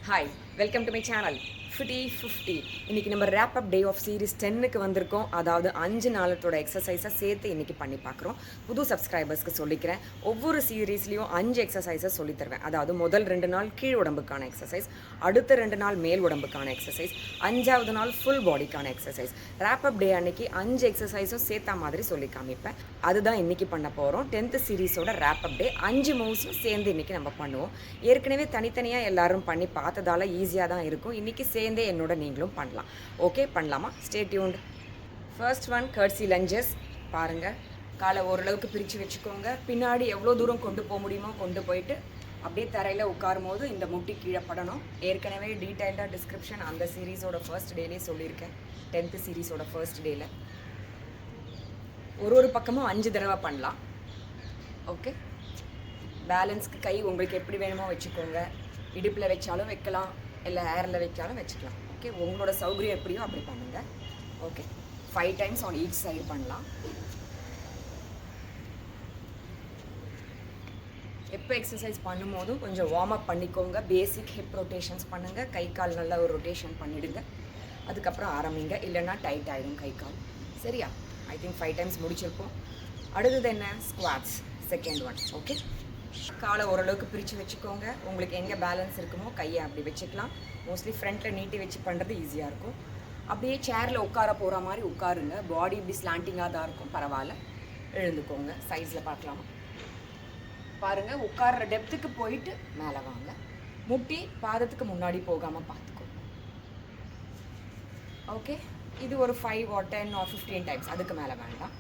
Hi, welcome to my channel fifty 50. இன்றைக்கி நம்ம wrap up day of series 10க்கு வந்திருக்கோம். அதாவது 5 நாளத்தோட எக்ஸசைஸை சேர்த்து இன்றைக்கி பண்ணி பார்க்குறோம். புது சப்ஸ்கிரைபர்ஸ்க்கு சொல்லிக்கிறேன், ஒவ்வொரு சீரீஸ்லேயும் 5 எக்ஸசைஸை சொல்லித்தருவேன். அதாவது முதல் 2 நாள் கீழ் உடம்புக்கான எக்ஸசைஸ், அடுத்த 2 நாள் மேல் உடம்புக்கான எக்ஸசைஸ், 5ஆவது நாள் ஃபுல் பாடிக்கான எக்ஸசைஸ். ரேப் அப் டே அன்னைக்கு 5 எக்ஸசைஸும் சேர்த்தா மாதிரி சொல்லி காமிப்பேன். அதுதான் இன்றைக்கி பண்ண போகிறோம். 10th சீரீஸோட ரேப் அப் டே 5 மூவ்ஸும் சேர்ந்து இன்றைக்கி நம்ம பண்ணுவோம். ஏற்கனவே தனித்தனியாக எல்லாரும் பண்ணி பார்த்ததால ஈஸியாக தான் இருக்கும். இன்றைக்கி சேர்ந்தே என்னோட நீங்களும் பண்ணலாம். ஓகே, பண்ணலாமா? Stay tuned. First one curtsy lunges. பாருங்கள், காலை ஓரளவுக்கு பிரித்து வச்சுக்கோங்க. பின்னாடி எவ்வளோ தூரம் கொண்டு போக முடியுமோ கொண்டு போயிட்டு அப்படியே தரையில் உட்காரும் போது இந்த முட்டி கீழே படணும். ஏற்கனவே டீட்டெயில்டாக டிஸ்கிரிப்ஷன் அந்த சீரீஸோட ஃபர்ஸ்ட் டேலே சொல்லியிருக்கேன். 10th சீரீஸோட ஃபர்ஸ்ட் டேயில் ஒரு பக்கமும் 5 தடவை பண்ணலாம். ஓகே, பேலன்ஸ்க்கு கை உங்களுக்கு எப்படி வேணுமோ வச்சுக்கோங்க. இடுப்பில் வச்சாலும் வைக்கலாம், இல்லை ஏரில் வைச்சாலும் வச்சுக்கலாம். ஓகே, உங்களோட சௌகரியம் எப்படியோ அப்படி பண்ணுங்கள். Okay, 5 times on each side பண்ணலாம். எப்போ எக்ஸசைஸ் பண்ணும்போதும் கொஞ்சம் வார்ம் அப் பண்ணிக்கோங்க. பேசிக் ஹிப் ரொட்டேஷன்ஸ் பண்ணுங்கள். கை கால் நல்லா ஒரு ரொட்டேஷன் பண்ணிவிடுங்க. அதுக்கப்புறம் ஆரம்பிங்க, இல்லைன்னா டைட் ஆகிடும் கை கால். சரியா? ஐ திங்க் 5 டைம்ஸ் முடிச்சிருப்போம். அடுத்தது என்ன? Squads, second one. ஓகே, காலை ஓரளவுக்கு பிரித்து வச்சுக்கோங்க. உங்களுக்கு எங்கே பேலன்ஸ் இருக்குமோ கையை அப்படி வச்சுக்கலாம். மோஸ்ட்லி ஃப்ரண்ட்டில் நீட்டி வச்சு பண்ணுறது ஈஸியாக இருக்கும். அப்படியே சேரில் உட்கார போகிற மாதிரி உட்காருங்க. பாடி இப்படி ஸ்லாண்டிங்காக தான் இருக்கும், பரவாயில்ல. எழுந்துக்கோங்க. சைஸில் பார்க்கலாமா? பாருங்கள், உட்கார்ற டெப்த்துக்கு போயிட்டு மேலே வாங்க. முட்டி பாதத்துக்கு முன்னாடி போகாமல் பார்த்துக்கோங்க. ஓகே, இது ஒரு 5 or 10 or 15 டைம்ஸ், அதுக்கு மேலே வேண்டாம்.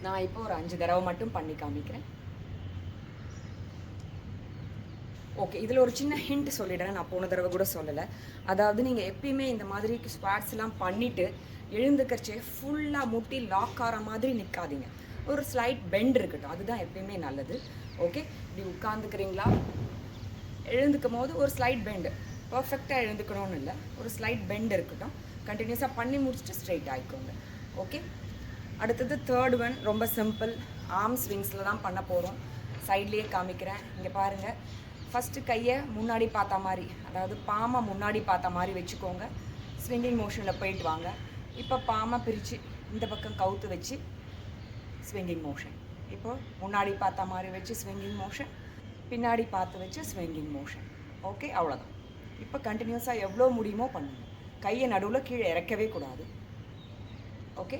நான் இப்போ ஒரு 5 தடவை மட்டும் பண்ணி காமிக்கிறேன். ஓகே, இதில் ஒரு சின்ன ஹிண்ட் சொல்லிடுறேன், நான் போன தடவை கூட சொல்லலை. அதாவது நீங்கள் எப்பயுமே இந்த மாதிரி ஸ்குவாட்ஸ்லாம் பண்ணிவிட்டு எழுந்துக்கறச்சே ஃபுல்லாக முட்டி லாக் ஆகிற மாதிரி நிற்காதீங்க. ஒரு ஸ்லைட் பெண்ட் இருக்கட்டும், அதுதான் எப்பயுமே நல்லது. ஓகே, இப்படி உட்காந்துக்கிறீங்களா? எழுந்துக்கும் போது ஒரு ஸ்லைட் பெண்டு, பர்ஃபெக்டாக எழுந்துக்கணும்னு இல்லை, ஒரு ஸ்லைட் பெண்ட் இருக்கட்டும். கண்டினியூஸாக பண்ணி முடிச்சுட்டு ஸ்ட்ரைட் ஆகிக்கோங்க. ஓகே, அடுத்தது தேர்ட் ஒன் ரொம்ப சிம்பிள். ஆர்ம் ஸ்விங்ஸில் தான் பண்ண போகிறோம். சைட்லேயே காமிக்கிறேன். இங்கே பாருங்கள், ஃபஸ்ட்டு கையை முன்னாடி பார்த்த மாதிரி, அதாவது பாமை முன்னாடி பார்த்த மாதிரி வச்சுக்கோங்க. ஸ்விங்கிங் மோஷனில் போயிட்டு வாங்க. இப்போ பாமை பிரித்து இந்த பக்கம் கவுத்து வச்சு ஸ்விங்கிங் மோஷன். இப்போ முன்னாடி பார்த்த மாதிரி வச்சு ஸ்விங்கிங் மோஷன், பின்னாடி பார்த்து வச்சு ஸ்விங்கிங் மோஷன். ஓகே, அவ்வளோதான். இப்போ கண்டினியூஸாக எவ்வளோ முடியுமோ பண்ணுங்கள். கையை நடுவில் கீழே இறக்கவே கூடாது. ஓகே,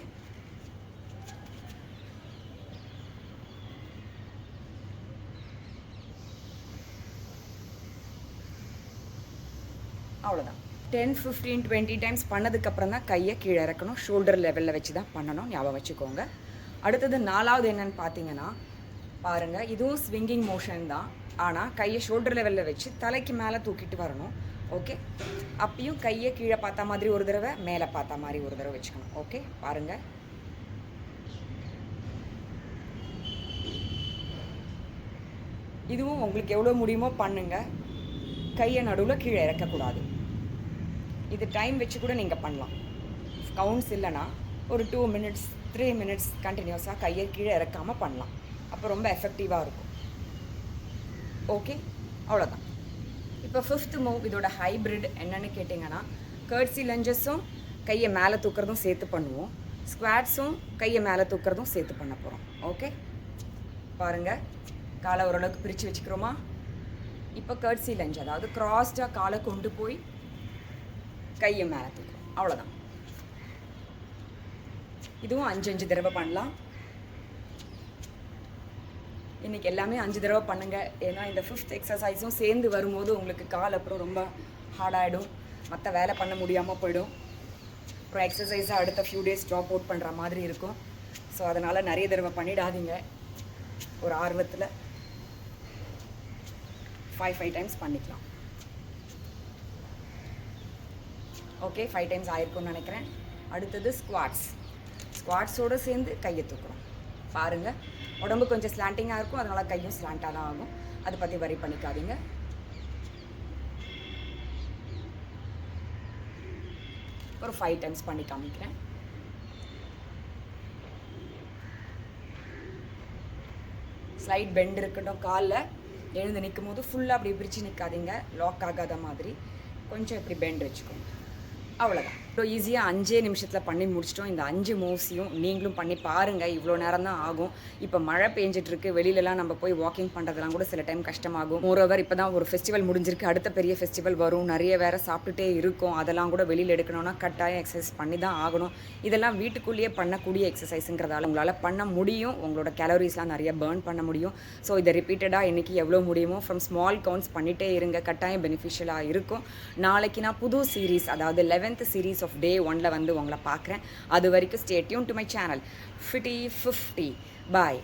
அவ்வளோதான். 10, 15, 20 டைம்ஸ் பண்ணதுக்கப்புறம் தான் கையை கீழே இறக்கணும். ஷோல்டர் லெவலில் வச்சு தான் பண்ணணும், ஞாபகம் வச்சுக்கோங்க. அடுத்தது 4வது என்னென்னு பார்த்தீங்கன்னா, பாருங்கள், இதுவும் ஸ்விங்கிங் மோஷன் தான். ஆனால் கையை ஷோல்டர் லெவலில் வச்சு தலைக்கு மேலே தூக்கிட்டு வரணும். ஓகே, அப்பயும் கையை கீழே பார்த்த மாதிரி ஒரு தடவை, மேலே பார்த்த மாதிரி ஒரு தடவை வச்சுக்கணும். ஓகே, பாருங்கள். இதுவும் உங்களுக்கு எவ்வளோ முடியுமோ பண்ணுங்கள். கையை நடுவில் கீழே இறக்கக்கூடாது. இது டைம் வச்சு கூட நீங்கள் பண்ணலாம். கவுண்ட்ஸ் இல்லைனா ஒரு 2 minutes 3 minutes கண்டினியூஸாக கையை கீழே இறக்காமல் பண்ணலாம். அப்போ ரொம்ப எஃபெக்டிவாக இருக்கும். ஓகே, அவ்வளோதான். இப்போ 5th மூவ், இதோட ஹைப்ரிட் என்னென்னு கேட்டிங்கன்னா, கர்ட்ஸி லஞ்சஸும் கையை மேலே தூக்கிறதும் சேர்த்து பண்ணுவோம். ஸ்குவாட்ஸும் கையை மேலே தூக்கிறதும் சேர்த்து பண்ண போகிறோம். ஓகே, பாருங்கள், காலை ஓரளவுக்கு பிரித்து வச்சுக்கிறோமா? இப்போ கர்ட்ஸி லஞ்ச், அதாவது கிராஸ்டாக காலை கொண்டு போய் கையை மேலே தூக்கும். அவ்வளோதான். இதுவும் 5 தடவை பண்ணலாம். இன்றைக்கி எல்லாமே 5 தடவை பண்ணுங்கள். ஏன்னா இந்த 5th எக்ஸசைஸும் சேர்ந்து வரும்போது உங்களுக்கு கால் அப்புறம் ரொம்ப ஹார்டாகிடும், மற்ற வேலை பண்ண முடியாமல் போயிடும். அப்புறம் எக்ஸசைஸை அடுத்த ஃபியூ டேஸ் ட்ராப் அவுட் பண்ணுற மாதிரி இருக்கும். ஸோ அதனால் நிறைய தடவை பண்ணிடாதீங்க. ஒரு ஆர்வத்தில் 5 டைம்ஸ் பண்ணிக்கலாம். ஓகே, 5 டைம்ஸ் ஆயிருக்கும்னு நினைக்கிறேன். அடுத்தது ஸ்குவாட்ஸ். ஸ்குவாட்ஸோடு சேர்ந்து கையை தூக்குறோம். பாருங்கள், உடம்பு கொஞ்சம் ஸ்லாண்டிங்காக இருக்கும், அதனால் கையும் ஸ்லாண்டாக தான் ஆகும். அதை பற்றி வரி பண்ணிக்காதீங்க. ஒரு 5 டைம்ஸ் பண்ணி காமிக்கிறேன். ஸ்லைட் பெண்ட் இருக்கட்டும் காலில். எழுந்து நிற்கும் போது ஃபுல்லாக அப்படி பிரித்து நிற்காதீங்க, லாக் ஆகாத மாதிரி கொஞ்சம் இப்படி பெண்ட் வச்சுக்கோங்க. அவ்வளோதான். ஸோ ஈஸியாக 5 நிமிஷத்தில் பண்ணி முடிச்சிட்டோம். இந்த 5 மூவ்ஸையும் நீங்களும் பண்ணி பாருங்கள். இவ்வளோ நேரம் தான் ஆகும். இப்போ மழை பெஞ்சிட்ருக்கு, வெளியிலலாம் நம்ம போய் வாக்கிங் பண்ணுறதுலாம் கூட சில டைம் கஷ்டமாகும். மோரோவர் இப்போ தான் ஒரு ஃபெஸ்டிவல் முடிஞ்சிருக்கு, அடுத்த பெரிய ஃபெஸ்டிவல் வரும், நிறைய வேறு சாப்பிட்டுட்டே இருக்கும். அதெல்லாம் கூட வெளியில் எடுக்கணும்னா கட்டாயம் எக்ஸசைஸ் பண்ணி தான் ஆகணும். இதெல்லாம் வீட்டுக்குள்ளேயே பண்ணக்கூடிய எக்ஸசைஸுங்கிறதால உங்களால் பண்ண முடியும். உங்களோட கேலரிஸ்லாம் நிறைய பர்ன் பண்ண முடியும். ஸோ இதை ரிப்பீட்டடாக இன்றைக்கி எவ்வளோ முடியுமோ ஃப்ரம் ஸ்மால் கவுண்ட்ஸ் பண்ணிகிட்டே இருங்க. கட்டாயம் பெனிஃபிஷியலாக இருக்கும். நாளைக்கு நான் புது சீரீஸ், அதாவது 11th சீரீஸ் ஆஃப் Day 1 வந்து உங்களை பார்க்குறேன். அது வரைக்கும் stay tune to my channel Fitty 50. Bye.